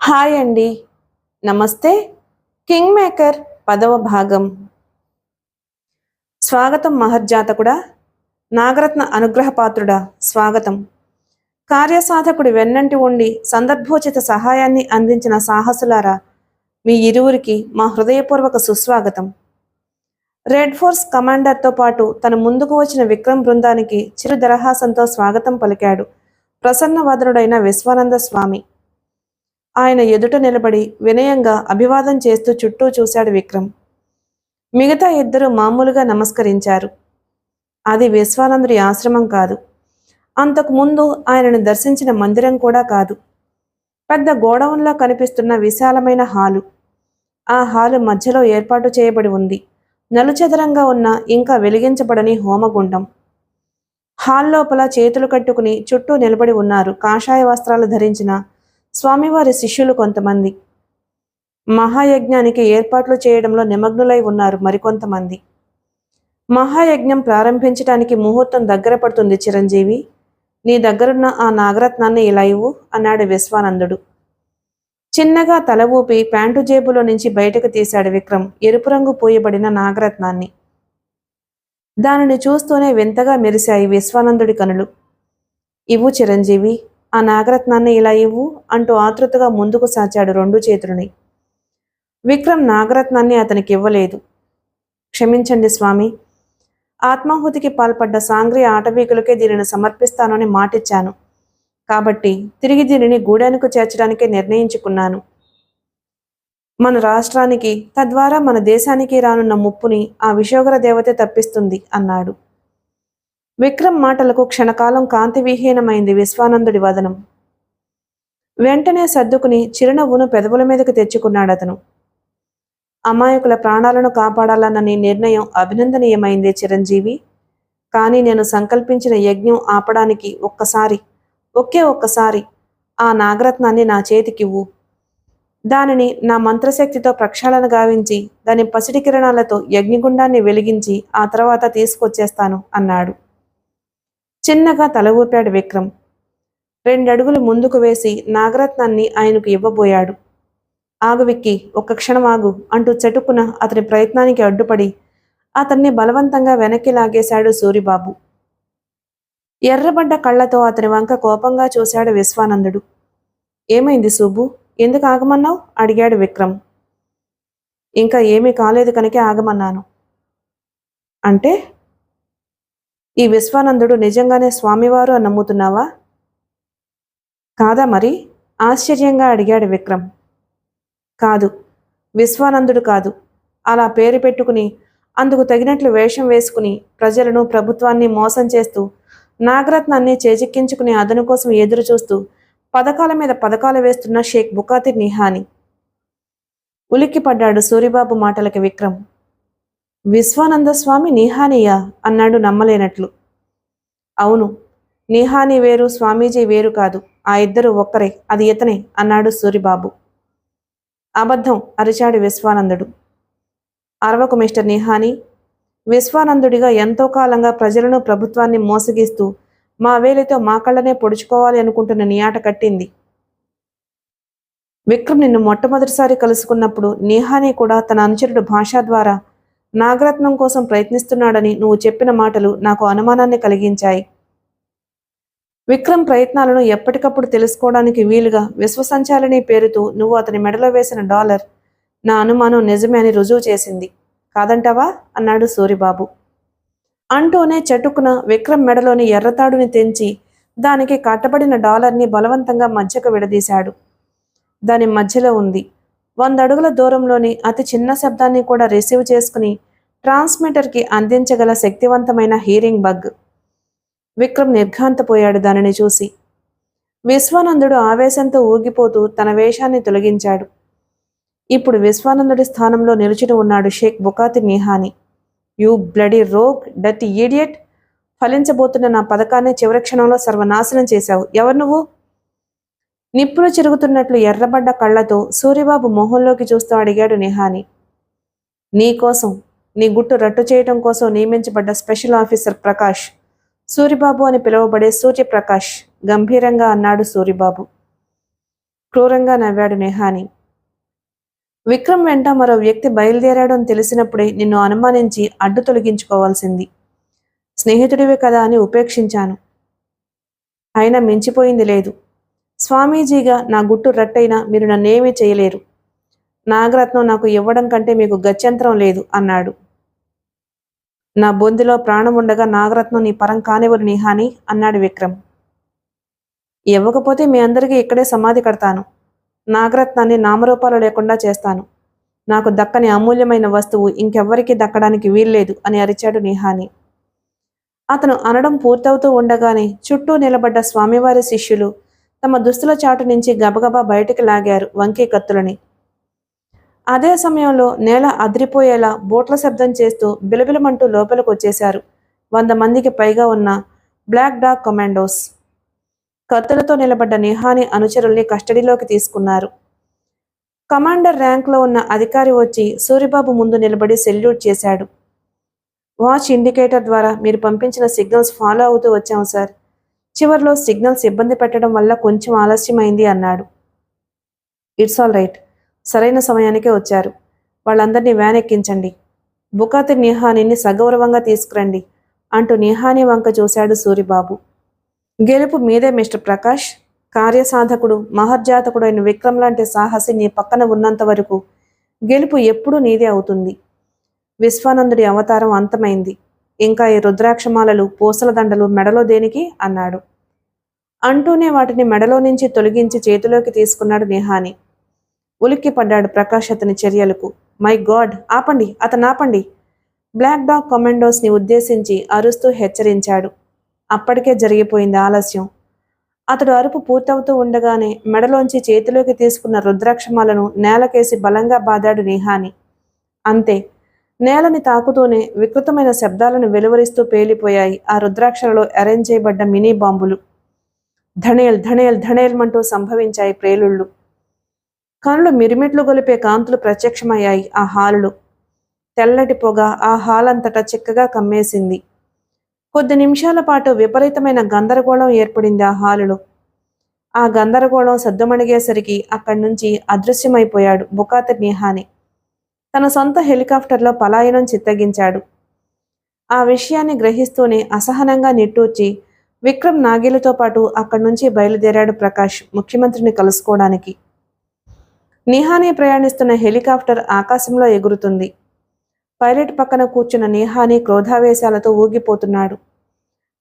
Hi అండి. నమస్తే. King maker 10వ భాగం. స్వాగతం మహర్జాతకుడా, నాగరత్న అనుగ్రహపాత్రుడా, స్వాగతం. కార్యసాధకుడి వెన్నంటి ఉండి సందర్భోచిత సహాయాన్ని అందించిన సాహసులారా, మీ ఇరువురికి మా హృదయపూర్వక సుస్వాగతం. రెడ్ ఫోర్స్ కమాండర్తో పాటు తన ముందుకు వచ్చిన విక్రమ్ బృందానికి చిరు దరహాసంతో స్వాగతం పలికాడు ప్రసన్నవదనుడైన విశ్వానంద స్వామి. ఆయన ఎదుట నిలబడి వినయంగా అభివాదం చేస్తూ చుట్టూ చూశాడు విక్రమ్. మిగతా ఇద్దరు మామూలుగా నమస్కరించారు. అది విశ్వానందుడి ఆశ్రమం కాదు, అంతకు ముందు ఆయనను దర్శించిన మందిరం కూడా కాదు. పెద్ద గోడౌన్లా కనిపిస్తున్న విశాలమైన హాలు. ఆ హాలు మధ్యలో ఏర్పాటు చేయబడి ఉంది నలుచదరంగా ఉన్న ఇంకా వెలిగించబడని హోమగుండం. హాల్ లోపల చేతులు కట్టుకుని చుట్టూ నిలబడి ఉన్నారు కాషాయ వస్త్రాలు ధరించిన స్వామివారి శిష్యులు కొంతమంది. మహాయజ్ఞానికి ఏర్పాట్లు చేయడంలో నిమగ్నులై ఉన్నారు మరికొంతమంది. మహాయజ్ఞం ప్రారంభించడానికి ముహూర్తం దగ్గర పడుతుంది చిరంజీవి. నీ దగ్గరున్న ఆ నాగరత్నాన్ని ఇలా ఇవ్వు అన్నాడు విశ్వానందుడు. చిన్నగా తల ఊపి ప్యాంటు జేబులో నుంచి బయటకు తీశాడు విక్రమ్ ఎరుపు రంగు పూయబడిన నాగరత్నాన్ని. దానిని చూస్తూనే వింతగా మెరిశాయి విశ్వానందుడి కనులు. ఇవ్వు చిరంజీవి, ఆ నాగరత్నాన్ని ఇలా ఇవ్వు అంటూ ఆతృతగా ముందుకు సాచాడు రెండు చేతులని. విక్రమ్ నాగరత్నాన్ని అతనికి ఇవ్వలేదు. క్షమించండి స్వామి, ఆత్మాహుతికి పాల్పడ్డ సాంగ్రియ ఆటవీకులకే దీనిని సమర్పిస్తానని మాటిచ్చాను. కాబట్టి తిరిగి దీనిని గూడెనుకు చేర్చడానికే నిర్ణయించుకున్నాను. మన రాష్ట్రానికి తద్వారా మన దేశానికి రానున్న ముప్పుని ఆ విశోగర దేవతే తప్పిస్తుంది అన్నాడు. విక్రమ్ మాటలకు క్షణకాలం కాంతివిహీనమైంది విశ్వానందుడి వదనం. వెంటనే సర్దుకుని చిరునవ్వును పెదవుల మీదకు తెచ్చుకున్నాడతను. అమాయకుల ప్రాణాలను కాపాడాలన్న నీ నిర్ణయం అభినందనీయమైందే చిరంజీవి. కానీ నేను సంకల్పించిన యజ్ఞం ఆపడానికి ఒకే ఒక్కసారి ఆ నాగరత్నాన్ని నా చేతికివ్వు. దానిని నా మంత్రశక్తితో ప్రక్షాళన గావించి దాని పసిడి కిరణాలతో యజ్ఞగుండాన్ని వెలిగించి ఆ తర్వాత తీసుకొచ్చేస్తాను అన్నాడు. చిన్నగా తల ఊపాడు విక్రమ్. 2 అడుగులు ముందుకు వేసి నాగరత్నాన్ని ఆయనకు ఇవ్వబోయాడు. ఆగు విక్కీ, ఒక్క క్షణం ఆగు అంటూ చటుక్కున అతని ప్రయత్నానికి అడ్డుపడి అతన్ని బలవంతంగా వెనక్కి లాగేశాడు సూరిబాబు. ఎర్రబడ్డ కళ్ళతో అతని వంక కోపంగా చూశాడు విశ్వానందుడు. ఏమైంది సుబ్బు, ఎందుకు ఆగమన్నావు అడిగాడు విక్రమ్. ఇంకా ఏమీ కాలేదు కనుకే ఆగమన్నాను. అంటే ఈ విశ్వానందుడు నిజంగానే స్వామివారు అని నమ్ముతున్నావా? కాదా మరి ఆశ్చర్యంగా అడిగాడు విక్రమ్. కాదు, విశ్వానందుడు కాదు. అలా పేరు పెట్టుకుని అందుకు తగినట్లు వేషం వేసుకుని ప్రజలను ప్రభుత్వాన్ని మోసం చేస్తూ నాగరత్నాన్ని చేజిక్కించుకుని అదను కోసం ఎదురు చూస్తూ పథకాల మీద పథకాలు వేస్తున్న షేక్ బుకాతిర్ నిహాని. ఉలిక్కిపడ్డాడు సూరిబాబు మాటలకి విక్రమ్. విశ్వానంద స్వామి నిహానియా అన్నాడు నమ్మలేనట్లు. అవును, నిహాని వేరు, స్వామీజీ వేరు కాదు. ఆ ఇద్దరు ఒక్కరే, అది ఇతనే అన్నాడు సూరిబాబు. అబద్ధం అరిచాడు విశ్వానందుడు. అరవకు మిస్టర్ నిహాని. విశ్వానందుడిగా ఎంతో కాలంగా ప్రజలను ప్రభుత్వాన్ని మోసగిస్తూ మా వేలితో మా కళ్ళనే పొడుచుకోవాలి అనుకుంటున్న నీ ఆట కట్టింది. విక్రమ్ నిన్ను మొట్టమొదటిసారి కలుసుకున్నప్పుడు నిహాని కూడా తన అనుచరుడు భాష ద్వారా నాగరత్నం కోసం ప్రయత్నిస్తున్నాడని నువ్వు చెప్పిన మాటలు నాకు అనుమానాన్ని కలిగించాయి. విక్రమ్ ప్రయత్నాలను ఎప్పటికప్పుడు తెలుసుకోవడానికి వీలుగా విశ్వసంచాలిని పేరుతో నువ్వు అతని మెడలో వేసిన $, నా అనుమానం నిజమే అని రుజువు చేసింది. కాదంటావా అన్నాడు సూరిబాబు. అంటూనే చటుక్కున విక్రమ్ మెడలోని ఎర్రతాడుని తెంచి దానికి కట్టబడిన $ని బలవంతంగా మధ్యకు విడదీశాడు. దాని మధ్యలో ఉంది 100 అడుగుల దూరంలోని అతి చిన్న శబ్దాన్ని కూడా రిసీవ్ చేసుకుని ట్రాన్స్మిటర్కి అందించగల శక్తివంతమైన హీరింగ్ బగ్. విక్రమ్ నిర్ఘాంతపోయాడు దానిని చూసి. విశ్వానందుడు ఆవేశంతో ఊగిపోతూ తన వేషాన్ని తొలగించాడు. ఇప్పుడు విశ్వానందుడి స్థానంలో నిలుచుని ఉన్నాడు Sheikh Bukatir Nihani. You bloody rogue, dirty idiot! ఫలించబోతున్న నా పథకాన్ని చివరి క్షణంలో సర్వనాశనం చేశావు. ఎవరు నువ్వు? నిప్పులు చిరుగుతున్నట్లు ఎర్రబడ్డ కళ్ళతో సూరిబాబు మొహంలోకి చూస్తూ అడిగాడు నిహాని. నీకోసం, నీ గుట్టు రట్టు చేయటం కోసం నియమించబడ్డ స్పెషల్ ఆఫీసర్ ప్రకాష్, సూరిబాబు అని పిలువబడే సూర్యప్రకాష్ గంభీరంగా అన్నాడు సూరిబాబు. క్రూరంగా నవ్వాడు నెహాని. విక్రమ్ వెంట మరో వ్యక్తి బయలుదేరాడు అని తెలిసినప్పుడే నిన్ను అనుమానించి అడ్డు తొలగించుకోవాల్సింది. స్నేహితుడివే కదా అని ఉపేక్షించాను. అయినా మించిపోయింది లేదు. స్వామీజీగా నా గుట్టు రట్టయినా మీరు నన్నేమీ చేయలేరు. నాగరత్నం నాకు ఇవ్వడం కంటే మీకు గత్యంతరం లేదు అన్నాడు. నా బొందిలో ప్రాణం ఉండగా నాగరత్నం నీ పరం కానివ్వరు నిహాని అన్నాడు విక్రమ్. ఇవ్వకపోతే మీ అందరికీ ఇక్కడే సమాధి కడతాను. నాగరత్నాన్ని నామరూపాలు లేకుండా చేస్తాను. నాకు దక్కని అమూల్యమైన వస్తువు ఇంకెవ్వరికీ దక్కడానికి వీల్లేదు అని అరిచాడు నిహాని. అతను అనడం పూర్తవుతూ ఉండగానే చుట్టూ నిలబడ్డ స్వామివారి శిష్యులు తమ దుస్తుల చాటు నుంచి గబగబా బయటికి లాగారు వంకీ కత్తులని. అదే సమయంలో నేల అదిరిపోయేలా బోట్ల శబ్దం చేస్తూ బిలబిలమంటూ లోపలికి వచ్చేశారు 100 మందికి పైగా ఉన్న బ్లాక్ డాగ్ కమాండోస్. కత్తులతో నిలబడ్డ నిహాని అనుచరుల్ని కస్టడీలోకి తీసుకున్నారు. కమాండర్ ర్యాంక్లో ఉన్న అధికారి వచ్చి సూరిబాబు ముందు నిలబడి సెల్యూట్ చేశాడు. వాచ్ ఇండికేటర్ ద్వారా మీరు పంపించిన సిగ్నల్స్ ఫాలో అవుతూ వచ్చాం సార్. చివర్లో సిగ్నల్స్ ఇబ్బంది పెట్టడం వల్ల కొంచెం ఆలస్యమైంది అన్నాడు. It's all right. సరైన సమయానికే వచ్చారు. వాళ్ళందరినీ వ్యాన్ ఎక్కించండి. బుకాతి నిహానిని సగౌరవంగా తీసుకురండి అంటూ నిహాని వంక చూశాడు సూరిబాబు. గెలుపు మీదే మిస్టర్ ప్రకాష్. కార్యసాధకుడు మహర్జాతకుడు అయిన విక్రమ్ లాంటి సాహసి నీ పక్కన ఉన్నంత వరకు గెలుపు ఎప్పుడూ నీదే అవుతుంది. విశ్వానందుడి అవతారం అంతమైంది. ఇంకా ఈ రుద్రాక్షమాలలు పూసల దండలు మెడలో దేనికి అన్నాడు. అంటూనే వాటిని మెడలో నుంచి తొలగించి చేతిలోకి తీసుకున్నాడు నిహాని. ఉలిక్కి పడ్డాడు ప్రకాష్ అతని చర్యలకు. మై గాడ్, ఆపండి, ఆపండి. బ్లాక్ డాగ్ కమాండోస్ని ఉద్దేశించి అరుస్తూ హెచ్చరించాడు. అప్పటికే జరిగిపోయింది ఆలస్యం. అతడు అరుపు పూర్తవుతూ ఉండగానే మెడలోంచి చేతిలోకి తీసుకున్న రుద్రాక్షమాలను నేలకేసి బలంగా బాదాడు నిహాని. అంతే, నేలని తాకుతూనే వికృతమైన శబ్దాలను వెలువరిస్తూ పేలిపోయాయి ఆ రుద్రాక్షలలో అరేంజ్ చేయబడ్డ మినీ బాంబులు. ధణేల్ ధణేల్ ధణేల్మంటూ సంభవించాయి ప్రేలుళ్ళు. కనులు మిరిమిట్లు గొలిపే కాంతులు ప్రత్యక్షమయ్యాయి ఆ హాలులో. తెల్లటి పొగ ఆ హాల్ అంతటా చిక్కగా కమ్మేసింది. కొద్ది నిమిషాల పాటు విపరీతమైన గందరగోళం ఏర్పడింది ఆ హాలులో. ఆ గందరగోళం సద్దుమణిగేసరికి అక్కడి నుంచి అదృశ్యమైపోయాడు బుకాతి నిహాని. తన సొంత హెలికాప్టర్లో పలాయనం చిత్తగించాడు. ఆ విషయాన్ని గ్రహిస్తూనే అసహనంగా నిట్టూర్చి విక్రమ్ నాగేలతో పాటు అక్కడి నుంచి బయలుదేరాడు ప్రకాష్ ముఖ్యమంత్రిని కలుసుకోవడానికి. నిహాని ప్రయాణిస్తున్న హెలికాప్టర్ ఆకాశంలో ఎగురుతుంది. పైలట్ పక్కన కూర్చున్న నిహాని క్రోధావేశాలతో ఊగిపోతున్నాడు.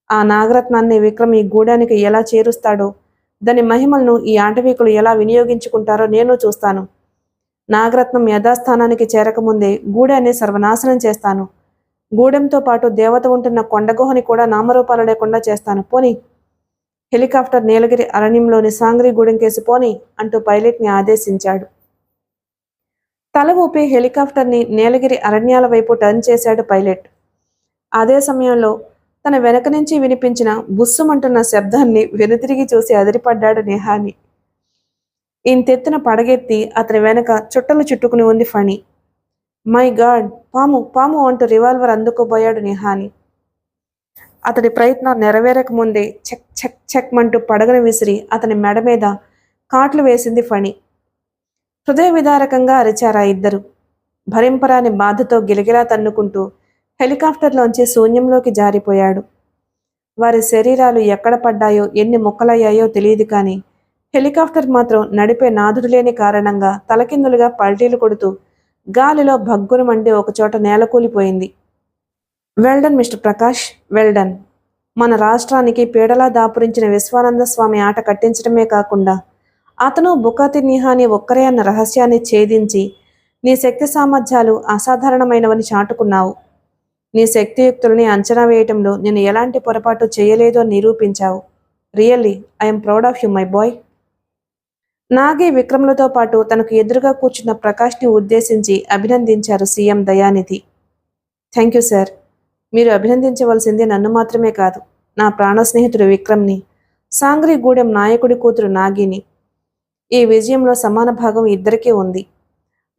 ఆ నాగరత్నాన్ని విక్రమ్ ఈ గూడానికి ఎలా చేరుస్తాడో, దాని మహిమలను ఈ ఆటవీకులు ఎలా వినియోగించుకుంటారో నేను చూస్తాను. నాగరత్నం యథాస్థానానికి చేరకముందే గూడాన్ని సర్వనాశనం చేస్తాను. గూడెంతో పాటు దేవత ఉంటున్న కొండగుహని కూడా నామరూపాలు లేకుండా చేస్తాను. పోనీ, హెలికాప్టర్ నీలగిరి అరణ్యంలోని సాంగ్రీ గూడెం కేసి పోనీ అంటూ పైలట్ని ఆదేశించాడు. తల ఊపి హెలికాప్టర్ని నీలగిరి అరణ్యాల వైపు టర్న్ చేశాడు పైలట్. అదే సమయంలో తన వెనక నుంచి వినిపించిన బుస్సుమంటున్న శబ్దాన్ని వెనుతిరిగి చూసి అదిరిపడ్డాడు నిహాని. ఇంతెత్తున పడగెత్తి అతని వెనక చుట్టలు చుట్టుకుని ఉంది ఫణి. మై గాడ్, పాము పాము అంటూ రివాల్వర్ అందుకోబోయాడు నిహాని. అతడి ప్రయత్నం నెరవేరక ముందే చెక్ చెక్ చెక్ మంటూ పడగను విసిరి అతని మెడ మీద కాట్లు వేసింది ఫణి. హృదయ విదారకంగా అరిచారా ఇద్దరు. భరింపరాని బాధతో గిలగిలా తన్నుకుంటూ హెలికాప్టర్లోంచి శూన్యంలోకి జారిపోయాడు. వారి శరీరాలు ఎక్కడ పడ్డాయో ఎన్ని ముక్కలయ్యాయో తెలియదు కానీ హెలికాప్టర్ మాత్రం నడిపే నాదుడు లేని కారణంగా తలకిందులుగా పల్టీలు కొడుతూ గాలిలో భగ్గున మండి ఒకచోట నేలకూలిపోయింది. Well done mister Prakash, well done. మన రాష్ట్రానికి పీడలా దాపురించిన విశ్వానంద స్వామి ఆట కట్టించడమే కాకుండా అతను బుకాతి నిహాని ఒక్కరే అన్న రహస్యాన్ని ఛేదించి నీ శక్తి సామర్థ్యాలు అసాధారణమైనవని చాటుకున్నావు. నీ శక్తియుక్తుల్ని అంచనా వేయటంలో నేను ఎలాంటి పొరపాటు చేయలేదు అని నిరూపించావు. Really I'm proud of you my boy. Nagi విక్రమ్లతో పాటు తనకు ఎదురుగా కూర్చున్న ప్రకాష్ని ఉద్దేశించి అభినందించారు CM Dayanidhi. Thank you sir. మీరు అభినందించవలసింది నన్ను మాత్రమే కాదు, నా ప్రాణ స్నేహితుడు విక్రమ్ని, సాంగ్రీ గూడెం నాయకుడి కూతురు నాగిని. ఈ విజయంలో సమాన భాగం ఇద్దరికీ ఉంది.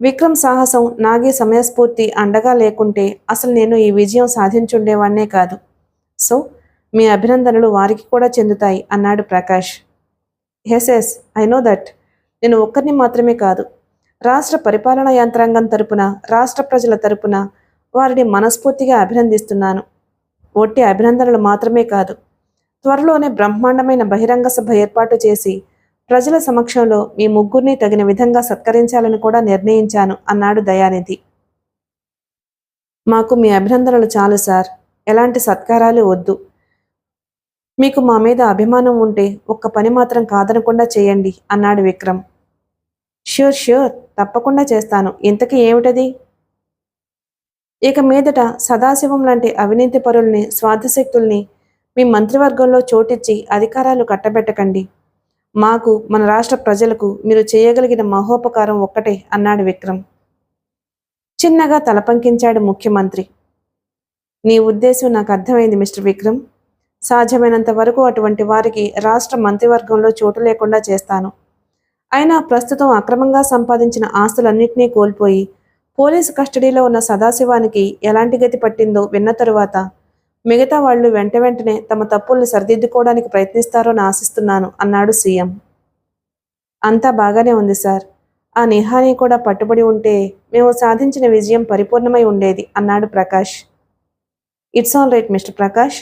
విక్రమ్ సాహసం, నాగి సమయస్ఫూర్తి అండగా లేకుంటే అసలు నేను ఈ విజయం సాధించుండేవాణ్ణే కాదు. సో మీ అభినందనలు వారికి కూడా చెందుతాయి అన్నాడు Prakash. Yes yes, I know that. నేను ఒక్కరిని మాత్రమే కాదు, రాష్ట్ర పరిపాలనా యంత్రాంగం తరపున, రాష్ట్ర ప్రజల తరపున వారిని మనస్ఫూర్తిగా అభినందిస్తున్నాను. ఒట్టి అభినందనలు మాత్రమే కాదు, త్వరలోనే బ్రహ్మాండమైన బహిరంగ సభ ఏర్పాటు చేసి ప్రజల సమక్షంలో మీ ముగ్గురిని తగిన విధంగా సత్కరించాలని కూడా నిర్ణయించాను అన్నాడు దయానిధి. మాకు మీ అభినందనలు చాలు సార్, ఎలాంటి సత్కారాలు వద్దు. మీకు మా మీద అభిమానం ఉంటే ఒక్క పని మాత్రం కాదనకుండా చేయండి అన్నాడు విక్రమ్. ష్యూర్ ష్యూర్, తప్పకుండా చేస్తాను. ఇంతకీ ఏమిటది? ఇక మీదట సదాశివం లాంటి అవినీతి పరుల్ని, స్వార్థశక్తుల్ని మీ మంత్రివర్గంలో చోటిచ్చి అధికారాలు కట్టబెట్టకండి. మాకు, మన రాష్ట్ర ప్రజలకు మీరు చేయగలిగిన మహోపకారం ఒక్కటే అన్నాడు విక్రమ్. చిన్నగా తలపంకించాడు ముఖ్యమంత్రి. నీ ఉద్దేశం నాకు అర్థమైంది మిస్టర్ విక్రమ్. సాధ్యమైనంత వరకు అటువంటి వారికి రాష్ట్ర మంత్రివర్గంలో చోటు లేకుండా చేస్తాను. అయినా ప్రస్తుతం అక్రమంగా సంపాదించిన ఆస్తులన్నింటినీ కోల్పోయి పోలీసు కస్టడీలో ఉన్న సదాశివానికి ఎలాంటి గతి పట్టిందో విన్న తరువాత మిగతా వాళ్ళు వెంటనే తమ తప్పుల్ని సరిదిద్దుకోవడానికి ప్రయత్నిస్తారని ఆశిస్తున్నాను అన్నాడు సీఎం. అంతా బాగానే ఉంది సార్. ఆ నిహాని కూడా పట్టుబడి ఉంటే మేము సాధించిన విజయం పరిపూర్ణమై ఉండేది అన్నాడు Prakash. It's all right mister Prakash.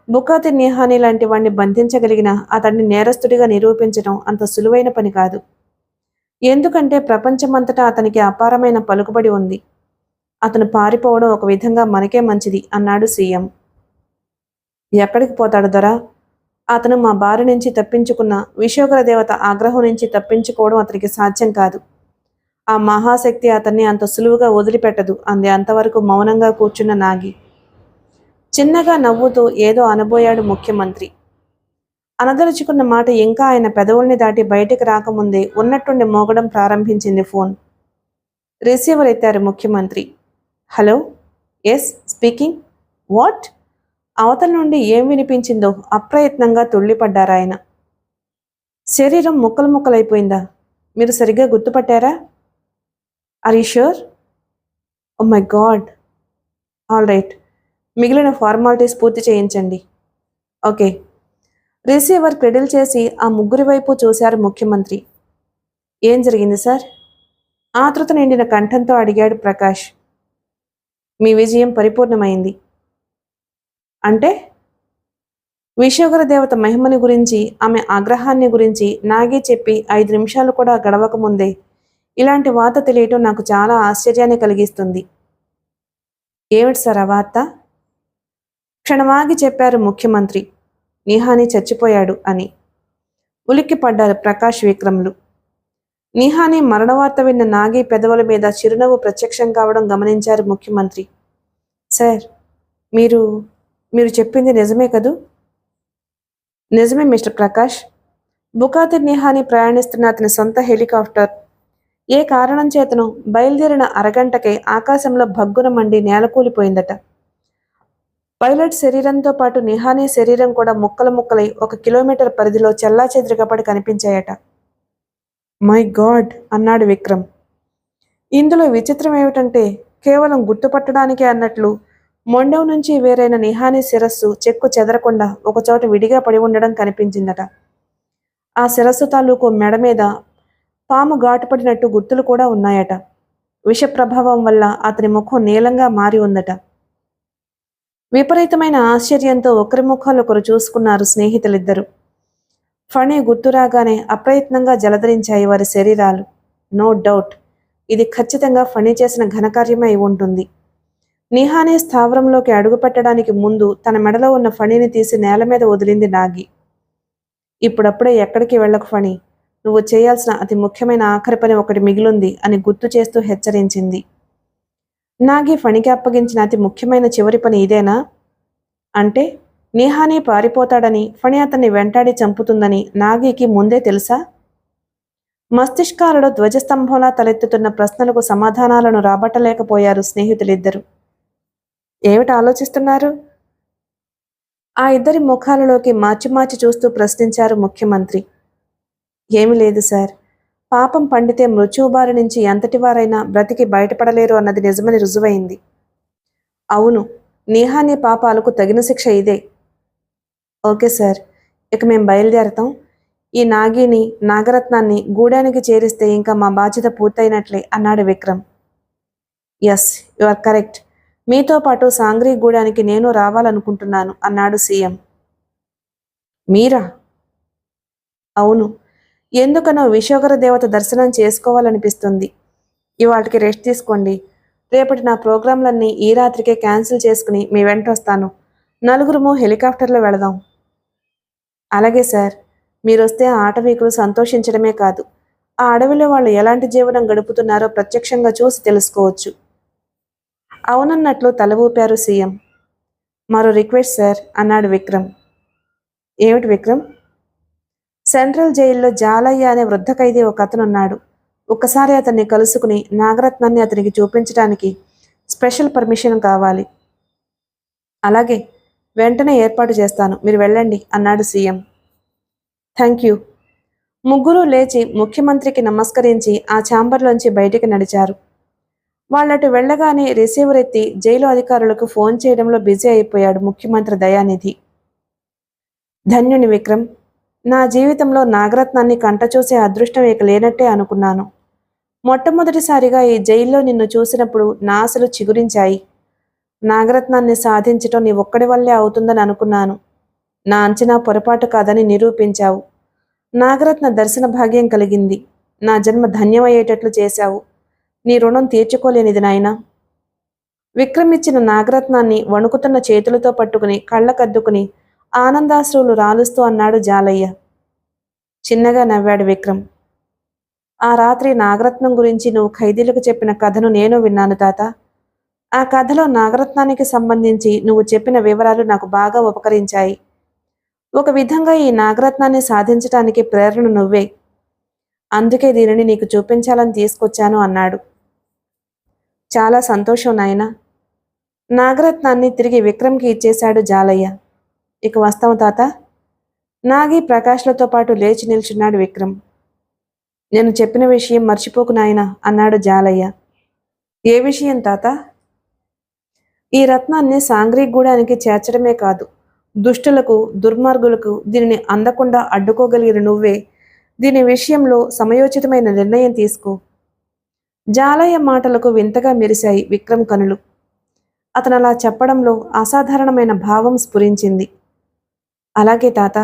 Bukati Nihani లాంటి వాడిని బంధించగలిగిన అతన్ని నేరస్తుడిగా నిరూపించడం అంత సులువైన పని కాదు. ఎందుకంటే ప్రపంచమంతటా అతనికి అపారమైన పలుకుబడి ఉంది. అతను పారిపోవడం ఒక విధంగా మనకే మంచిది అన్నాడు సీఎం. ఎక్కడికి పోతాడు దొరా? అతను మా బారి నుంచి తప్పించుకున్న విశ్వోగ్ర దేవత ఆగ్రహం నుంచి తప్పించుకోవడం అతనికి సాధ్యం కాదు. ఆ మహాశక్తి అతన్ని అంత సులువుగా వదిలిపెట్టదు అంది అంతవరకు మౌనంగా కూర్చున్న నాగి. చిన్నగా నవ్వుతూ ఏదో అనబోయాడు ముఖ్యమంత్రి. అనదలుచుకున్న మాట ఇంకా ఆయన పెదవుల్ని దాటి బయటికి రాకముందే ఉన్నట్టుండి మోగడం ప్రారంభించింది ఫోన్. రిసీవర్ ఎత్తారు ముఖ్యమంత్రి. Hello, yes speaking. వాట్? అవతల నుండి ఏం వినిపించిందో అప్రయత్నంగా తుళ్ళిపడ్డారాయన. శరీరం ముక్కలు ముక్కలైపోయిందా? మీరు సరిగ్గా గుర్తుపట్టారా? Are you sure? Oh my god. All right, మిగిలిన ఫార్మాలిటీస్ పూర్తి చేయించండి. ఓకే. రిసీవర్ క్రెడిల్ చేసి ఆ ముగ్గురి వైపు చూశారు ముఖ్యమంత్రి. ఏం జరిగింది సార్? ఆతృత నిండిన కంఠంతో అడిగాడు ప్రకాష్. మీ విజయం పరిపూర్ణమైంది. అంటే? విశ్వోగ్ర దేవత మహిమని గురించి, ఆమె ఆగ్రహాన్ని గురించి నాగి చెప్పి 5 నిమిషాలు కూడా గడవకముందే ఇలాంటి వార్త తెలియటం నాకు చాలా ఆశ్చర్యాన్ని కలిగిస్తుంది. ఏమిటి సార్ ఆ వార్త? క్షణమాగి చెప్పారు ముఖ్యమంత్రి. నిహాని చచ్చిపోయాడు అని. ఉలిక్కిపడ్డారు ప్రకాష్, విక్రమ్లు. నిహాని మరణవార్త విన్న నాగి పెదవుల మీద చిరునవ్వు ప్రత్యక్షం కావడం గమనించారు ముఖ్యమంత్రి. సార్, మీరు చెప్పింది నిజమే కదూ? నిజమే మిస్టర్ ప్రకాష్. బుకాతి నిహాని ప్రయాణిస్తున్న అతని సొంత హెలికాప్టర్ ఏ కారణం చేతనో బయలుదేరిన అరగంటకే ఆకాశంలో భగ్గున మండి నేలకూలిపోయిందట. పైలట్ శరీరంతో పాటు నిహానీ శరీరం కూడా ముక్కలు ముక్కలై 1 కిలోమీటర్ పరిధిలో చెల్లాచెదురుగపడి కనిపించాయట. మై గాడ్ అన్నాడు విక్రమ్. ఇందులో విచిత్రం ఏమిటంటే కేవలం గుర్తుపట్టడానికే అన్నట్లు మొండెం నుంచి వేరైన నిహానీ శిరస్సు చెక్కు చెదరకుండా ఒకచోట విడిగా పడి ఉండడం కనిపించిందట. ఆ శిరస్సు తాలూకు మెడ మీద పాము ఘాటుపడినట్టు గుర్తులు కూడా ఉన్నాయట. విష ప్రభావం వల్ల అతని ముఖం నీలంగా మారి ఉందట. విపరీతమైన ఆశ్చర్యంతో ఒకరి ముఖాలు ఒకరు చూసుకున్నారు స్నేహితులిద్దరూ. ఫణి గుర్తురాగానే అప్రయత్నంగా జలధరించాయి వారి శరీరాలు. నో డౌట్, ఇది ఖచ్చితంగా ఫణి చేసిన ఘనకార్యమే అయి ఉంటుంది. నిహానీ స్థావరంలోకి అడుగుపెట్టడానికి ముందు తన మెడలో ఉన్న ఫణిని తీసి నేల మీద వదిలింది నాగి. ఇప్పుడప్పుడే ఎక్కడికి వెళ్ళకు ఫణి, నువ్వు చేయాల్సిన అతి ముఖ్యమైన ఆఖరి పని ఒకటి మిగిలింది అని గుర్తు చేస్తూ హెచ్చరించింది. నాగి ఫణికి అప్పగించిన అతి ముఖ్యమైన చివరి పని ఇదేనా? అంటే నిహానీ పారిపోతాడని, ఫణి అతన్ని వెంటాడి చంపుతుందని నాగికి ముందే తెలుసా? మస్తిష్కాలలో ధ్వజస్తంభంలా తలెత్తుతున్న ప్రశ్నలకు సమాధానాలను రాబట్టలేకపోయారు స్నేహితులిద్దరూ. ఏమిటి ఆలోచిస్తున్నారు? ఆ ఇద్దరి ముఖాలలోకి మార్చి చూస్తూ ప్రశ్నించారు ముఖ్యమంత్రి. ఏమీ లేదు సార్, పాపం పండితే మృత్యుబారి నుంచి ఎంతటి వారైనా బ్రతికి బయటపడలేరు అన్నది నిజమని రుజువైంది. అవును, నిహానీ పాపాలకు తగిన శిక్ష ఇదే. ఓకే సార్, ఇక మేం బయలుదేరతాం. ఈ నాగరత్నాన్ని గూడానికి చేరిస్తే ఇంకా మా బాధ్యత పూర్తయినట్లే అన్నాడు Vikram. Yes, you are correct. మీతో పాటు సాంగ్రీ గూడానికి నేను రావాలనుకుంటున్నాను అన్నాడు సీఎం. మీరా? అవును. ఎందుకనో విశ్వకర దేవత దర్శనం చేసుకోవాలనిపిస్తుంది. ఇవాళకి రెస్ట్ తీసుకోండి. రేపటి నా ప్రోగ్రాంలన్నీ ఈ రాత్రికే క్యాన్సిల్ చేసుకుని మీ వెంట వస్తాను. నలుగురుము హెలికాప్టర్లో వెళదాం. అలాగే సార్. మీరొస్తే ఆ ఆటవీకులు సంతోషించడమే కాదు, ఆ అడవిలో వాళ్ళు ఎలాంటి జీవనం గడుపుతున్నారో ప్రత్యక్షంగా చూసి తెలుసుకోవచ్చు. అవునన్నట్లు తల ఊపారు సీఎం. మరో రిక్వెస్ట్ సార్ అన్నాడు విక్రమ్. ఏమిటి విక్రమ్? సెంట్రల్ జైల్లో జాలయ్య అనే వృద్ధ ఖైదీ ఒక అతనున్నాడు. ఒక్కసారి అతన్ని కలుసుకుని నాగరత్నాన్ని అతనికి చూపించడానికి స్పెషల్ పర్మిషన్ కావాలి. అలాగే, వెంటనే ఏర్పాటు చేస్తాను, మీరు వెళ్ళండి అన్నాడు సీఎం. Thank you. ముగ్గురు లేచి ముఖ్యమంత్రికి నమస్కరించి ఆ ఛాంబర్లోంచి బయటికి నడిచారు. వాళ్ళటు వెళ్ళగానే రిసీవర్ ఎత్తి జైలు అధికారులకు ఫోన్ చేయడంలో బిజీ అయిపోయాడు ముఖ్యమంత్రి దయానిధి. ధన్యుని విక్రమ్. నా జీవితంలో నాగరత్నాన్ని కంటచూసే అదృష్టం ఇక లేనట్టే అనుకున్నాను. మొట్టమొదటిసారిగా ఈ జైల్లో నిన్ను చూసినప్పుడు నా ఆశలు చిగురించాయి. నాగరత్నాన్ని సాధించటం నీ ఒక్కడి వల్లే అవుతుందని అనుకున్నాను. నా అంచనా పొరపాటు కాదని నిరూపించావు. నాగరత్న దర్శన భాగ్యం కలిగింది. నా జన్మ ధన్యమయ్యేటట్లు చేశావు. నీ రుణం తీర్చుకోలేనిది నాయనా. విక్రమ్ ఇచ్చిన నాగరత్నాన్ని వణుకుతున్న చేతులతో పట్టుకుని కళ్ళకద్దుకుని ఆనందాశ్రువులు రాలుస్తూ అన్నాడు జాలయ్య. చిన్నగా నవ్వాడు విక్రమ్. ఆ రాత్రి నాగరత్నం గురించి నువ్వు ఖైదీలకు చెప్పిన కథను నేను విన్నాను తాత. ఆ కథలో నాగరత్నానికి సంబంధించి నువ్వు చెప్పిన వివరాలు నాకు బాగా ఉపకరించాయి. ఒక విధంగా ఈ నాగరత్నాన్ని సాధించటానికి ప్రేరణ నువ్వే. అందుకే దీనిని నీకు చూపించాలని తీసుకొచ్చాను అన్నాడు. చాలా సంతోషం నాయనా. నాగరత్నాన్ని తిరిగి విక్రమ్కి ఇచ్చేశాడు జాలయ్య. ఇక వస్తాం తాత. నాగి ప్రకాష్లతో పాటు లేచి నిల్చున్నాడు విక్రమ్. నేను చెప్పిన విషయం మర్చిపోకు నాయనా అన్నాడు జాలయ్య. ఏ విషయం తాత? ఈ రత్నాన్ని సాంగ్రీగూడానికి చేర్చడమే కాదు, దుష్టులకు దుర్మార్గులకు దీనిని అందకుండా అడ్డుకోగలిగిన నువ్వే. దీని విషయంలో సమయోచితమైన నిర్ణయం తీసుకో. జాలయ్య మాటలకు వింతగా మెరిశాయి విక్రమ్ కనులు. అతను అలా చెప్పడంలో అసాధారణమైన భావం స్ఫురించింది. అలాగే తాత,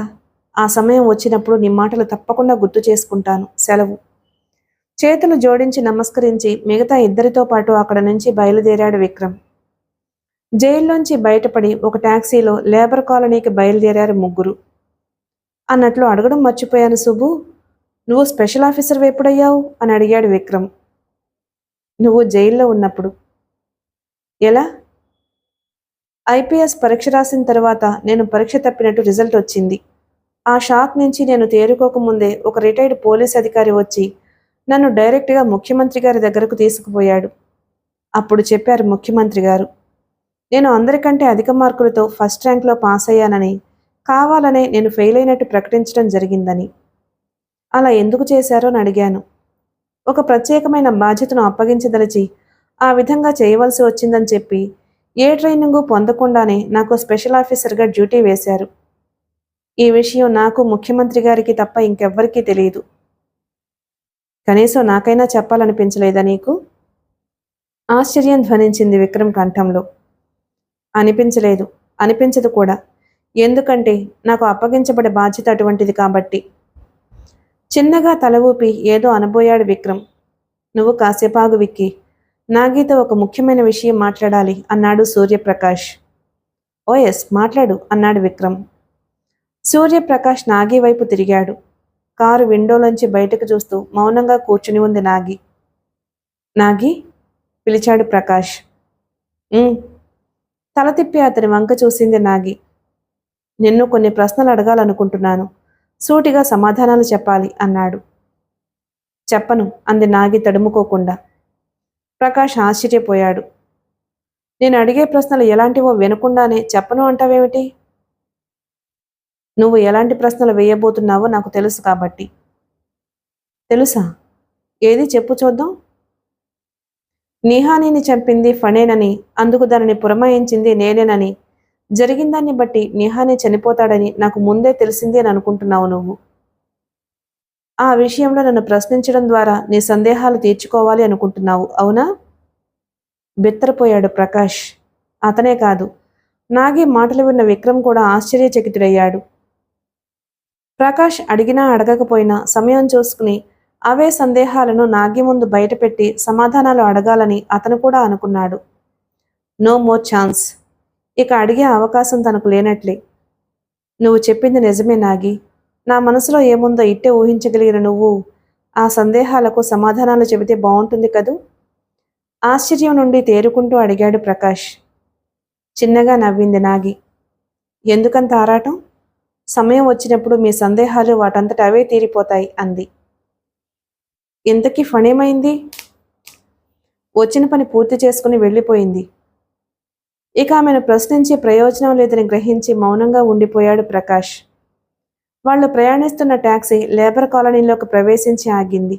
ఆ సమయం వచ్చినప్పుడు నీ మాటలు తప్పకుండా గుర్తు చేసుకుంటాను. సెలవు. చేతులు జోడించి నమస్కరించి మిగతా ఇద్దరితో పాటు అక్కడ నుంచి బయలుదేరాడు విక్రమ్. జైల్లోంచి బయటపడి ఒక టాక్సీలో లేబర్ కాలనీకి బయలుదేరారు ముగ్గురు. అన్నట్లు అడగడం మర్చిపోయాను సుబ్బు, నువ్వు స్పెషల్ ఆఫీసర్ ఎప్పుడయ్యావు అని అడిగాడు విక్రమ్. నువ్వు జైల్లో ఉన్నప్పుడు. ఎలా? ఐపీఎస్ పరీక్ష రాసిన తర్వాత నేను పరీక్ష తప్పినట్టు రిజల్ట్ వచ్చింది. ఆ షాక్ నుంచి నేను తేరుకోకముందే ఒక రిటైర్డ్ పోలీస్ అధికారి వచ్చి నన్ను డైరెక్ట్గా ముఖ్యమంత్రి గారి దగ్గరకు తీసుకుపోయాడు. అప్పుడు చెప్పారు ముఖ్యమంత్రి గారు, నేను అందరికంటే అధిక మార్కులతో ఫస్ట్ ర్యాంక్లో పాస్ అయ్యానని, కావాలనే నేను ఫెయిల్ అయినట్టు ప్రకటించడం జరిగిందని. అలా ఎందుకు చేశారో అని అడిగాను. ఒక ప్రత్యేకమైన బాధ్యతను అప్పగించదలిచి ఆ విధంగా చేయవలసి వచ్చిందని చెప్పి ఏ ట్రైనింగు పొందకుండానే నాకు స్పెషల్ ఆఫీసర్గా డ్యూటీ వేశారు. ఈ విషయం నాకు ముఖ్యమంత్రి గారికి తప్ప ఇంకెవ్వరికీ తెలియదు. కనీసం నాకైనా చెప్పాలనిపించలేదా నీకు? ఆశ్చర్యం ధ్వనించింది విక్రమ్ కంఠంలో. అనిపించలేదు, అనిపించదు కూడా. ఎందుకంటే నాకు అప్పగించబడే బాధ్యత అటువంటిది కాబట్టి. చిన్నగా తల ఊపి ఏదో అనబోయాడు విక్రమ్. నువ్వు కాసేపాగు విక్కి, నాగీతో ఒక ముఖ్యమైన విషయం మాట్లాడాలి అన్నాడు సూర్యప్రకాష్. ఓ ఎస్, మాట్లాడు అన్నాడు విక్రమ్. సూర్యప్రకాష్ నాగి వైపు తిరిగాడు. కారు విండోలోంచి బయటకు చూస్తూ మౌనంగా కూర్చుని ఉంది నాగి. నాగి పిలిచాడు ప్రకాష్. తల తిప్పి అతని వంక చూసింది నాగి. నిన్ను కొన్ని ప్రశ్నలు అడగాలనుకుంటున్నాను, సూటిగా సమాధానాలు చెప్పాలి అన్నాడు. చెప్పను అంది నాగి తడుముకోకుండా. ప్రకాష్ ఆశ్చర్యపోయాడు. నేను అడిగే ప్రశ్నలు ఎలాంటివో వినకుండానే చెప్పను అంటావేమిటి? నువ్వు ఎలాంటి ప్రశ్నలు వేయబోతున్నావో నాకు తెలుసు కాబట్టి. తెలుసా? ఏది చెప్పు చూద్దాం. నిహానిని చంపింది ఫణేనని, అందుకు దానిని పురమాయించింది నేనేనని, జరిగిందాన్ని బట్టి నిహాని చనిపోతాడని నాకు ముందే తెలిసింది అని అనుకుంటున్నావు నువ్వు. ఆ విషయంలో నన్ను ప్రశ్నించడం ద్వారా నీ సందేహాలు తీర్చుకోవాలి అనుకుంటున్నావు, అవునా? బిత్తరపోయాడు ప్రకాష్. అతనే కాదు, నాగి మాటలు విన్న విక్రమ్ కూడా ఆశ్చర్యచకితుడయ్యాడు. ప్రకాష్ అడిగినా అడగకపోయినా సమయం చూసుకుని అవే సందేహాలను నాగి ముందు బయటపెట్టి సమాధానాలు అడగాలని అతను కూడా అనుకున్నాడు. No more chance. ఇక అడిగే అవకాశం తనకు లేనట్లే. నువ్వు చెప్పింది నిజమే నాగి. నా మనసులో ఏముందో ఇట్టే ఊహించగలిగిన నువ్వు ఆ సందేహాలకు సమాధానాలు చెబితే బాగుంటుంది కదూ? ఆశ్చర్యం నుండి తేరుకుంటూ అడిగాడు ప్రకాష్. చిన్నగా నవ్వింది నాగి. ఎందుకంత ఆరాటం? సమయం వచ్చినప్పుడు మీ సందేహాలు వాటంతట అవే తీరిపోతాయి అంది. ఇంతకీ ఫణేమైంది? వచ్చిన పని పూర్తి చేసుకుని వెళ్ళిపోయింది. ఇక ఆమెను ప్రశ్నించే ప్రయోజనం లేదని గ్రహించి మౌనంగా ఉండిపోయాడు ప్రకాష్. వాళ్ళు ప్రయాణిస్తున్న టాక్సీ లేబర్ కాలనీలోకి ప్రవేశించి ఆగింది.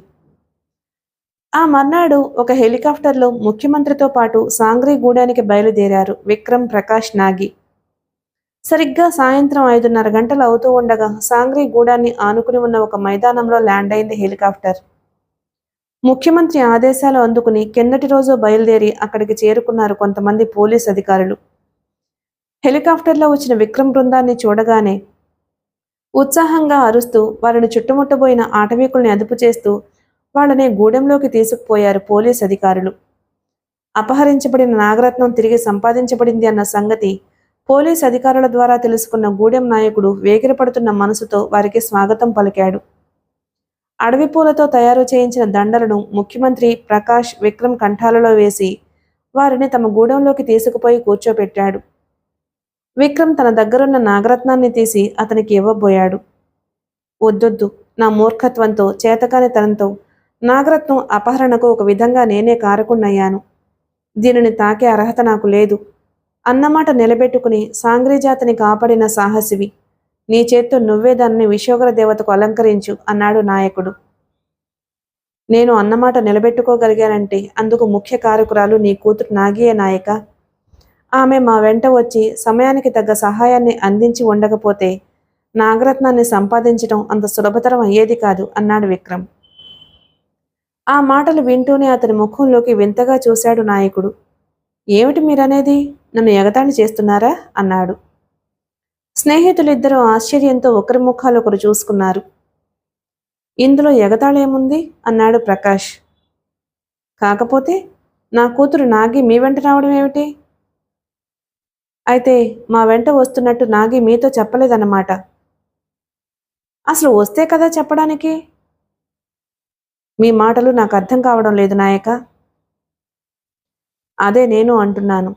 ఆ మర్నాడు ఒక హెలికాప్టర్లో ముఖ్యమంత్రితో పాటు సాంగ్రీగూడానికి బయలుదేరారు విక్రమ్, ప్రకాష్, నాగి. సరిగ్గా సాయంత్రం 5:30 గంటలు అవుతూ ఉండగా సాంగ్రీగూడాన్ని ఆనుకుని ఉన్న ఒక మైదానంలో ల్యాండ్ అయింది హెలికాప్టర్. ముఖ్యమంత్రి ఆదేశాలు అందుకుని కిందటి రోజు బయలుదేరి అక్కడికి చేరుకున్నారు కొంతమంది పోలీస్ అధికారులు. హెలికాప్టర్లో వచ్చిన విక్రమ్ బృందాన్ని చూడగానే ఉత్సాహంగా అరుస్తూ వారిని చుట్టుముట్టబోయిన ఆటవీకుల్ని అదుపు చేస్తూ వాళ్ళని గూడెంలోకి తీసుకుపోయారు పోలీస్ అధికారులు. అపహరించబడిన నాగరత్నం తిరిగి సంపాదించబడింది అన్న సంగతి పోలీస్ అధికారుల ద్వారా తెలుసుకున్న గూడెం నాయకుడు వేగిరపడుతున్న మనసుతో వారికి స్వాగతం పలికాడు. అడవి పూలతో తయారు చేయించిన దండలను ముఖ్యమంత్రి, ప్రకాష్, విక్రమ్ కంఠాలలో వేసి వారిని తమ గూడెంలోకి తీసుకుపోయి కూర్చోపెట్టాడు. విక్రమ్ తన దగ్గరున్న నాగరత్నాన్ని తీసి అతనికి ఇవ్వబోయాడు. వద్దొద్దు, నా మూర్ఖత్వంతో, చేతకాని తనంతో నాగరత్నం అపహరణకు ఒక విధంగా నేనే కారకుణ్ణయ్యాను. దీనిని తాకే అర్హత నాకు లేదు అన్నమాట నిలబెట్టుకుని సాంగ్రీజాతిని కాపాడిన సాహసివి. నీ చేత్తో నువ్వే దానిని విశ్వోగ్ర దేవతకు అలంకరించు అన్నాడు నాయకుడు. నేను అన్నమాట నిలబెట్టుకోగలిగానంటే అందుకు ముఖ్య కారకురాలు నీ కూతురు నాగియే నాయక. ఆమె మా వెంట వచ్చి సమయానికి తగ్గ సహాయాన్ని అందించి ఉండకపోతే నాగరత్నాన్ని సంపాదించడం అంత సులభతరం అయ్యేది కాదు అన్నాడు విక్రమ్. ఆ మాటలు వింటూనే అతని ముఖంలోకి వింతగా చూశాడు నాయకుడు. ఏమిటి మీరనేది? నన్ను ఎగతాళి చేస్తున్నారా అన్నాడు. స్నేహితులిద్దరూ ఆశ్చర్యంతో ఒకరి ముఖాలు ఒకరు చూసుకున్నారు. ఇందులో ఎగతాళేముంది అన్నాడు ప్రకాష్. కాకపోతే నా కూతురు నాగి మీ వెంట రావడం ఏమిటి? అయితే మా వెంట వస్తున్నట్టు నాగి మీతో చెప్పలేదన్నమాట. అసలు వస్తే కదా చెప్పడానికి. మీ మాటలు నాకు అర్థం కావడం లేదు నాయక. అదే నేను అంటున్నాను.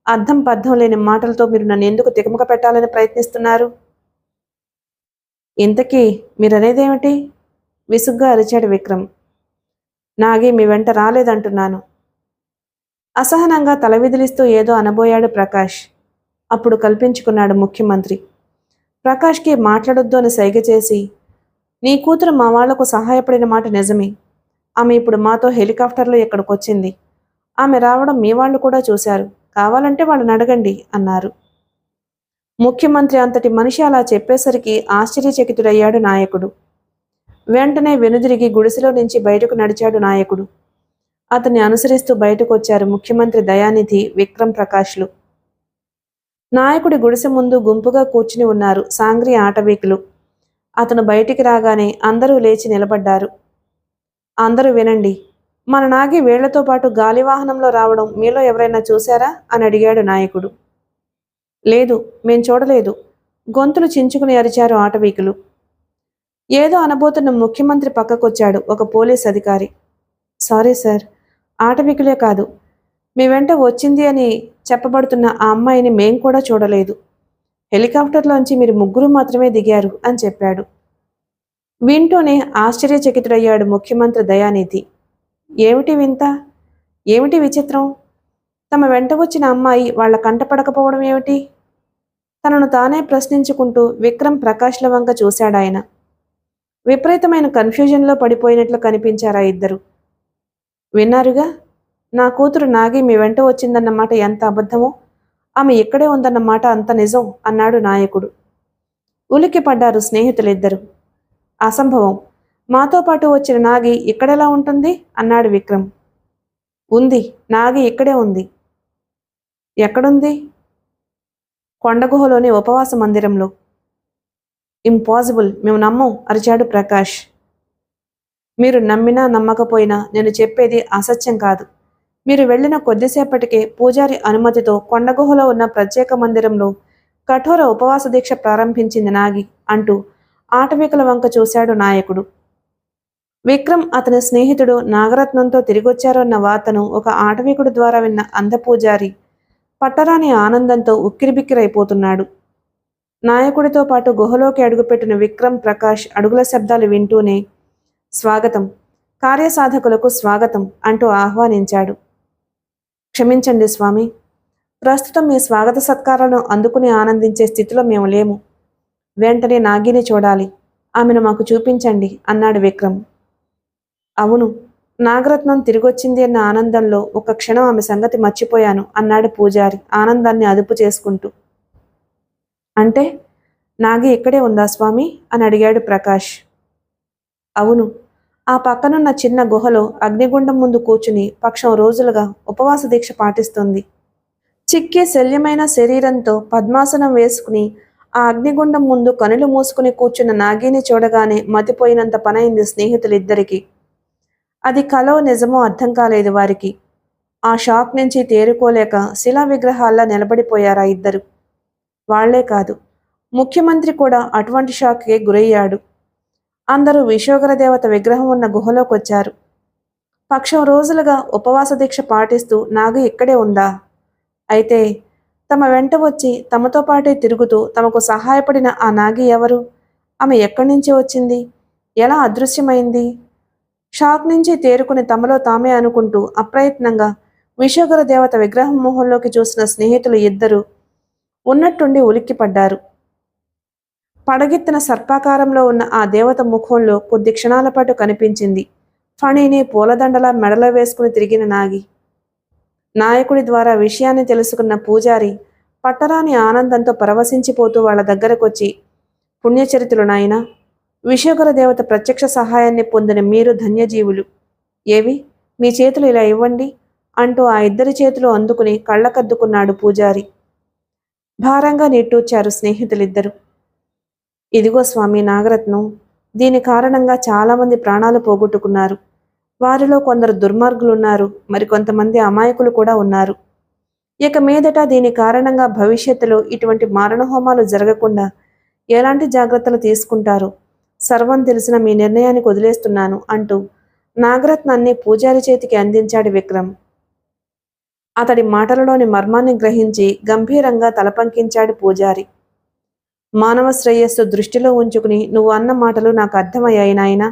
అర్థం పర్థం లేని మాటలతో మీరు నన్ను ఎందుకు తికమక పెట్టాలని ప్రయత్నిస్తున్నారు? ఇంతకీ మీరనేదేమిటి? విసుగ్గా అరిచాడు విక్రమ్. నాగి మీ వెంట రాలేదంటున్నాను. అసహనంగా తల విదిలిస్తూ ఏదో అనబోయాడు ప్రకాష్. అప్పుడు కల్పించుకున్నాడు ముఖ్యమంత్రి. ప్రకాష్కి మాట్లాడొద్దు అని సైగ చేసి, నీ కూతురు మా వాళ్లకు సహాయపడిన మాట నిజమే. ఆమె ఇప్పుడు మాతో హెలికాప్టర్లో ఇక్కడికొచ్చింది. ఆమె రావడం మీ వాళ్ళు కూడా చూశారు. కావాలంటే వాళ్ళని అడగండి అన్నారు. ముఖ్యమంత్రి అంతటి మనిషి అలా చెప్పేసరికి ఆశ్చర్యచకితుడయ్యాడు నాయకుడు. వెంటనే వెనుదిరిగి గుడిసెలో నుంచి బయటకు నడిచాడు నాయకుడు. అతన్ని అనుసరిస్తూ బయటకు వచ్చారు ముఖ్యమంత్రి దయానిధి, విక్రమ్, ప్రకాష్లు. నాయకుడి గుడిసె ముందు గుంపుగా కూర్చుని ఉన్నారు సాంగ్రీ ఆటవీకులు. అతను బయటికి రాగానే అందరూ లేచి నిలబడ్డారు. అందరూ వినండి. మన నాగి వేళ్లతో పాటు గాలివాహనంలో రావడం మీలో ఎవరైనా చూశారా అని అడిగాడు నాయకుడు. లేదు, మేం చూడలేదు. గొంతులు చించుకుని అరిచారు ఆటవీకులు. ఏదో అనబోతున్న ముఖ్యమంత్రి పక్కకొచ్చాడు ఒక పోలీస్ అధికారి. సారీ సార్, ఆటవీకులే కాదు, మీ వెంట వచ్చింది అని చెప్పబడుతున్న ఆ అమ్మాయిని మేం కూడా చూడలేదు. హెలికాప్టర్లోంచి మీరు ముగ్గురు మాత్రమే దిగారు అని చెప్పాడు. వింటూనే ఆశ్చర్యచకితుడయ్యాడు ముఖ్యమంత్రి దయానిధి. ఏమిటి వింత? ఏమిటి విచిత్రం? తమ వెంట వచ్చిన అమ్మాయి వాళ్ల కంటపడకపోవడం ఏమిటి? తనను తానే ప్రశ్నించుకుంటూ విక్రమ్, ప్రకాష్ల వంక చూశాడాయన. విపరీతమైన కన్ఫ్యూజన్లో పడిపోయినట్లు కనిపించారా ఇద్దరు. విన్నారుగా, నా కూతురు నాగి మీ వెంట వచ్చిందన్నమాట ఎంత అబద్ధమో, ఆమె ఇక్కడే ఉందన్నమాట అంత నిజం అన్నాడు నాయకుడు. ఉలిక్కి పడ్డారు స్నేహితులిద్దరు. అసంభవం, మాతో పాటు వచ్చిన నాగి ఇక్కడెలా ఉంటుంది అన్నాడు విక్రమ్. ఉంది, నాగి ఇక్కడే ఉంది. ఎక్కడుంది? కొండగుహలోని ఉపవాస మందిరంలో. ఇంపాసిబుల్, మేము నమ్మం అరిచాడు ప్రకాష్. మీరు నమ్మినా నమ్మకపోయినా నేను చెప్పేది అసత్యం కాదు. మీరు వెళ్ళిన కొద్దిసేపటికే పూజారి అనుమతితో కొండగుహలో ఉన్న ప్రత్యేక మందిరంలో కఠోర ఉపవాస దీక్ష ప్రారంభించింది నాగి అంటూ ఆటవికుల వంక చూశాడు నాయకుడు. విక్రమ్ అతని స్నేహితుడు నాగరత్నంతో తిరిగొచ్చారన్న వార్తను ఒక ఆటవికుడు ద్వారా విన్న అందపూజారి పట్టరాని ఆనందంతో ఉక్కిరిబిక్కిరైపోతున్నాడు. నాయకుడితో పాటు గుహలోకి అడుగుపెట్టిన విక్రమ్ ప్రకాష్ అడుగుల శబ్దాలు వింటూనే స్వాగతం, కార్యసాధకులకు స్వాగతం అంటూ ఆహ్వానించాడు. క్షమించండి స్వామి, ప్రస్తుతం మీ స్వాగత సత్కారాలను అందుకుని ఆనందించే స్థితిలో మేము లేము. వెంటనే నాగిని చూడాలి, ఆమెను మాకు చూపించండి అన్నాడు విక్రమ్. అవును, నాగరత్నం తిరిగొచ్చింది అన్న ఆనందంలో ఒక క్షణం ఆమె సంగతి మర్చిపోయాను అన్నాడు పూజారి ఆనందాన్ని అదుపు చేసుకుంటూ. అంటే నాగి ఇక్కడే ఉందా స్వామి అని అడిగాడు ప్రకాష్. అవును, ఆ పక్కనున్న చిన్న గుహలో అగ్నిగుండం ముందు కూర్చుని పక్షం రోజులుగా ఉపవాస దీక్ష పాటిస్తుంది. చిక్కి శల్యమైన శరీరంతో పద్మాసనం వేసుకుని ఆ అగ్నిగుండం ముందు కనులు మూసుకుని కూర్చున్న నాగిని చూడగానే మతిపోయినంత పనైంది స్నేహితులిద్దరికీ. అది కలో నిజమో అర్థం కాలేదు వారికి. ఆ షాక్ నుంచి తేరుకోలేక శిలా విగ్రహాల్లా నిలబడిపోయారా ఇద్దరు. వాళ్లే కాదు, ముఖ్యమంత్రి కూడా అటువంటి షాక్కే గురయ్యాడు. అందరూ విశ్వోగ్ర దేవత విగ్రహం ఉన్న గుహలోకొచ్చారు. పక్షం రోజులుగా ఉపవాస దీక్ష పాటిస్తూ నాగి ఇక్కడే ఉందా? అయితే తమ వెంట వచ్చి తమతో పాటే తిరుగుతూ తమకు సహాయపడిన ఆ నాగి ఎవరు? ఆమె ఎక్కడి నుంచి వచ్చింది? ఎలా అదృశ్యమైంది? షాక్ నుంచి తేరుకుని తమలో తామే అనుకుంటూ అప్రయత్నంగా విశ్వోగ్ర దేవత విగ్రహం మొహంలోకి చూసిన స్నేహితులు ఇద్దరు ఉన్నట్టుండి ఉలిక్కిపడ్డారు. పడగెత్తిన సర్పాకారంలో ఉన్న ఆ దేవత ముఖంలో కొద్ది క్షణాల పాటు కనిపించింది ఫణిని పూలదండలా మెడలో వేసుకుని తిరిగిన నాగి. నాయకుడి ద్వారా విషయాన్ని తెలుసుకున్న పూజారి పట్టరాని ఆనందంతో పరవశించిపోతూ వాళ్ల దగ్గరకొచ్చి, పుణ్యచరితులు నాయనా, విశ్వోగ్ర దేవత ప్రత్యక్ష సహాయాన్ని పొందిన మీరు ధన్యజీవులు. ఏవి మీ చేతులు ఇలా ఇవ్వండి అంటూ ఆ ఇద్దరి చేతులు అందుకుని కళ్ళకద్దుకున్నాడు పూజారి. భారంగా నిట్టూర్చారు స్నేహితులిద్దరు. ఇదిగో స్వామి నాగరత్నం, దీని కారణంగా చాలామంది ప్రాణాలు పోగొట్టుకున్నారు. వారిలో కొందరు దుర్మార్గులున్నారు, మరికొంతమంది అమాయకులు కూడా ఉన్నారు. ఇక మీదట దీని కారణంగా భవిష్యత్తులో ఇటువంటి మారణహోమాలు జరగకుండా ఎలాంటి జాగ్రత్తలు తీసుకుంటారు సర్వం తెలిసిన మీ నిర్ణయానికి వదిలేస్తున్నాను అంటూ నాగరత్నాన్ని పూజారి చేతికి అందించాడు విక్రమ్. అతడి మాటలలోని మర్మాన్ని గ్రహించి గంభీరంగా తలపంకించాడు పూజారి. మానవ శ్రేయస్సు దృష్టిలో ఉంచుకుని నువ్వు అన్న మాటలు నాకు అర్థమయ్యాయి నాయనా.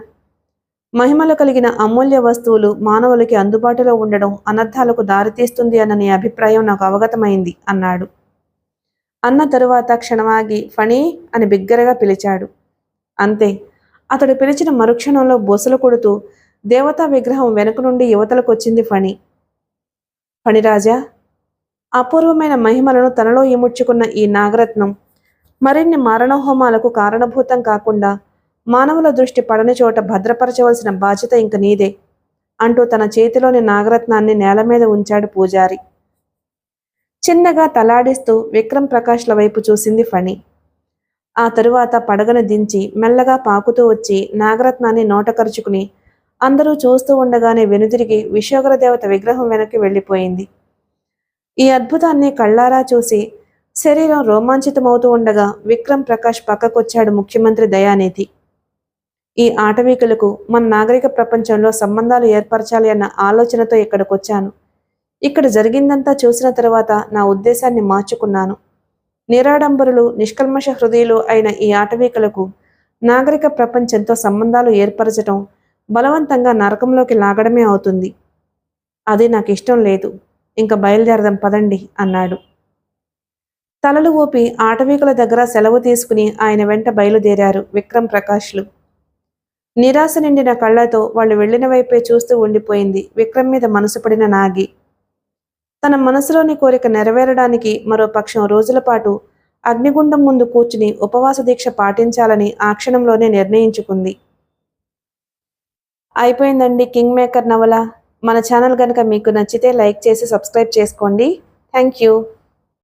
మహిమలు కలిగిన అమూల్య వస్తువులు మానవులకి అందుబాటులో ఉండడం అనర్థాలకు దారితీస్తుంది అన్న నీ అభిప్రాయం నాకు అవగతమైంది అన్నాడు. అన్న తరువాత క్షణమాగి ఫణి అని బిగ్గరగా పిలిచాడు. అంతే, అతడు పిలిచిన మరుక్షణంలో బొసలు కొడుతూ దేవతా విగ్రహం వెనుక నుండి యువతలకొచ్చింది ఫణి. ఫణిరాజా, అపూర్వమైన మహిమలను తనలో ఇముడ్చుకున్న ఈ నాగరత్నం మరిన్ని మారణహోమాలకు కారణభూతం కాకుండా మానవుల దృష్టి పడని చోట భద్రపరచవలసిన బాధ్యత ఇంక నీదే అంటూ తన చేతిలోని నాగరత్నాన్ని నేల మీద ఉంచాడు పూజారి. చిన్నగా తలాడిస్తూ విక్రమ్ ప్రకాష్ల వైపు చూసింది ఫణి. ఆ తరువాత పడగను దించి మెల్లగా పాకుతూ వచ్చి నాగరత్నాన్ని నోటకరుచుకుని అందరూ చూస్తూ ఉండగానే వెనుదిరిగి విశ్వోగ్ర దేవత విగ్రహం వెనక్కి వెళ్ళిపోయింది. ఈ అద్భుతాన్ని కళ్ళారా చూసి శరీరం రోమాంచితమవుతూ ఉండగా విక్రమ్ ప్రకాష్ పక్కకొచ్చాడు ముఖ్యమంత్రి దయానిధి. ఈ ఆటవీకులకు మన నాగరిక ప్రపంచంలో సంబంధాలు ఏర్పరచాలి అన్న ఆలోచనతో ఇక్కడికొచ్చాను. ఇక్కడ జరిగిందంతా చూసిన తర్వాత నా ఉద్దేశాన్ని మార్చుకున్నాను. నిరాడంబరులు, నిష్కల్మష హృదయులు అయిన ఈ ఆటవీకులకు నాగరిక ప్రపంచంతో సంబంధాలు ఏర్పరచటం బలవంతంగా నరకంలోకి లాగడమే అవుతుంది. అది నాకు ఇష్టం లేదు. ఇంకా బయలుదేరదాం పదండి అన్నాడు. తలలు ఊపి ఆటవీకుల దగ్గర సెలవు తీసుకుని ఆయన వెంట బయలుదేరారు విక్రమ్ ప్రకాష్లు. నిరాశ నిండిన కళ్లతో వాళ్ళు వెళ్లిన వైపే చూస్తూ ఉండిపోయింది విక్రమ్ మీద మనసు పడిన నాగి. తన మనసులోని కోరిక నెరవేరడానికి మరో పక్షం రోజుల పాటు అగ్నిగుండం ముందు కూర్చుని ఉపవాస దీక్ష పాటించాలని ఆ క్షణంలోనే నిర్ణయించుకుంది. అయిపోయిందండి కింగ్ మేకర్ నవల. మన ఛానల్ కనుక మీకు నచ్చితే లైక్ చేసి సబ్స్క్రైబ్ చేసుకోండి. Thank you.